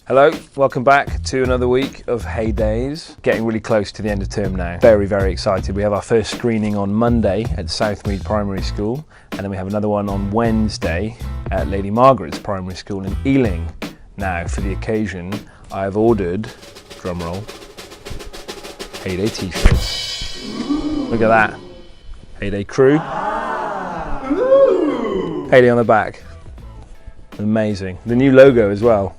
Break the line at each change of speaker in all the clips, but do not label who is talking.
Hello, welcome back to another week of Heydays. Getting really close to the end of term now. Very, very excited. We have our first screening on Monday at Southmead Primary School, and then we have another one on Wednesday at Lady Margaret's Primary School in Ealing. Now, for the occasion, I have ordered, drumroll, Heyday t-shirts. Look at that. Heyday crew. Heyday on the back. Amazing. The new logo as well.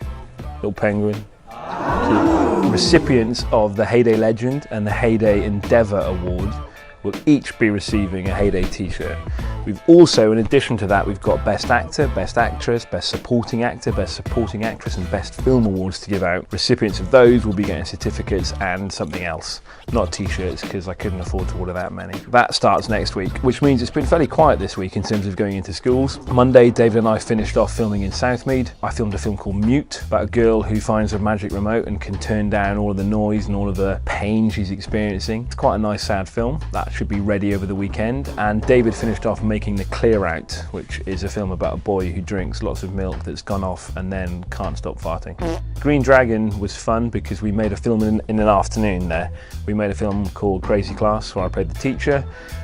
Little penguin. Cute. Recipients of the Heyday Legend and the Heyday Endeavour Awards will each be receiving a Heyday t-shirt. We've also, in addition to that, we've got Best Actor, Best Actress, Best Supporting Actor, Best Supporting Actress and Best Film Awards to give out. Recipients of those will be getting certificates and something else. Not t-shirts, because I couldn't afford to order that many. That starts next week, which means it's been fairly quiet this week in terms of going into schools. Monday, David and I finished off filming in Southmead. I filmed a film called Mute, about a girl who finds a magic remote and can turn down all of the noise and all of the pain she's experiencing. It's quite a nice, sad film. That should be ready over the weekend. And David finished off making The Clear Out, which is a film about a boy who drinks lots of milk that's gone off and then can't stop farting. Green Dragon was fun because we made a film in an afternoon there. We made a film called Crazy Class where I played the teacher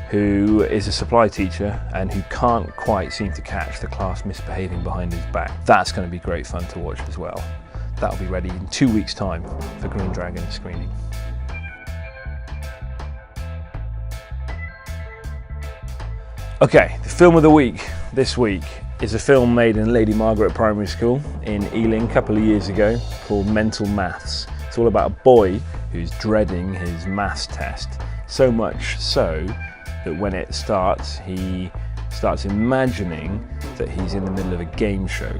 who is a supply teacher and who can't quite seem to catch the class misbehaving behind his back. That's going to be great fun to watch as well. That'll be ready in 2 weeks' time for Green Dragon screening. Okay, the film of the week this week is a film made in Lady Margaret Primary School in Ealing a couple of years ago called Mental Maths. It's all about a boy who's dreading his maths test, so much so that when it starts, he starts imagining that he's in the middle of a game show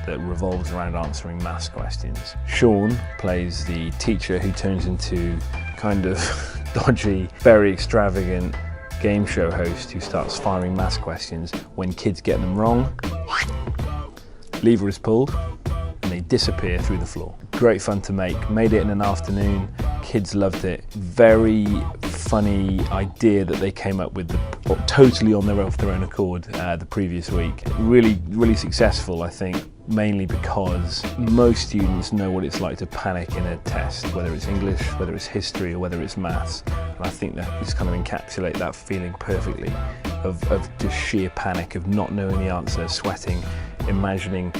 that revolves around answering maths questions. Sean plays the teacher who turns into kind of dodgy, very extravagant game show host who starts firing maths questions. When kids get them wrong, lever is pulled and they disappear through the floor. Great fun to make. Made it in an afternoon. Kids loved it. Very funny idea that they came up with, totally on their own accord the previous week. Really successful, I think, mainly because most students know what it's like to panic in a test, whether it's English, whether it's history, or whether it's maths. And I think that just kind of encapsulate that feeling perfectly of just sheer panic, of not knowing the answer, sweating, imagining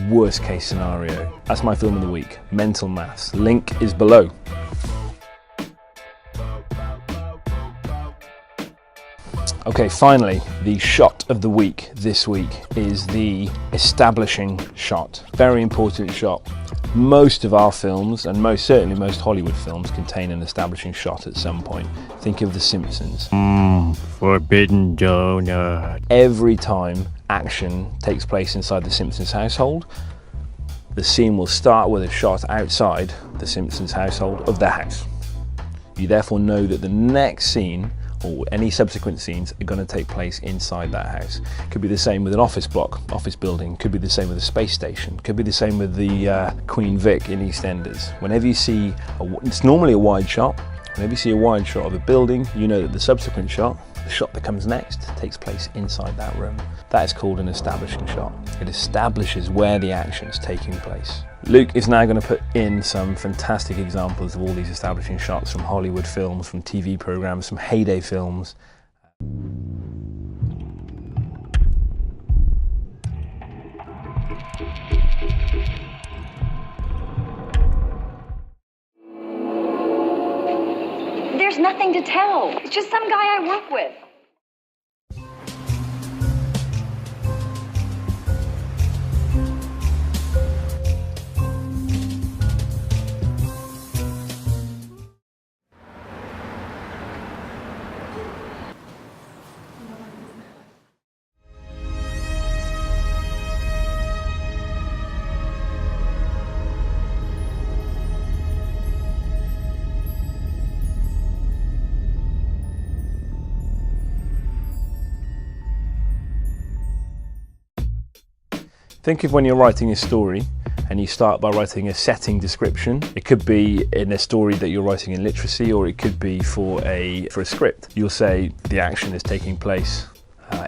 worst case scenario. That's my film of the week, Mental Maths. Link is below. Okay, finally, the shot of the week this week is the establishing shot. Very important shot. Most of our films, and certainly most Hollywood films, contain an establishing shot at some point. Think of The Simpsons.
Forbidden donut.
Every time action takes place inside the Simpsons household, the scene will start with a shot outside the Simpsons household of their house. You therefore know that the next scene or any subsequent scenes are going to take place inside that house. Could be the same with an office block, office building, could be the same with a space station, could be the same with the Queen Vic in EastEnders. Whenever you see, it's normally a wide shot, whenever you see a wide shot of a building, you know that the subsequent shot, the shot that comes next, takes place inside that room. That is called an establishing shot. It establishes where the action is taking place. Luke is now going to put in some fantastic examples of all these establishing shots from Hollywood films, from TV programs, from Heyday films.
There's nothing to tell. It's just some guy I work with.
Think of when you're writing a story and you start by writing a setting description. It could be in a story that you're writing in literacy, or it could be for a script. You'll say the action is taking place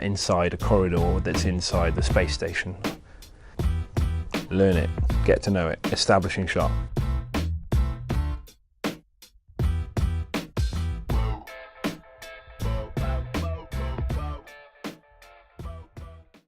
inside a corridor that's inside the space station. Learn it. get to know it. Establishing shot.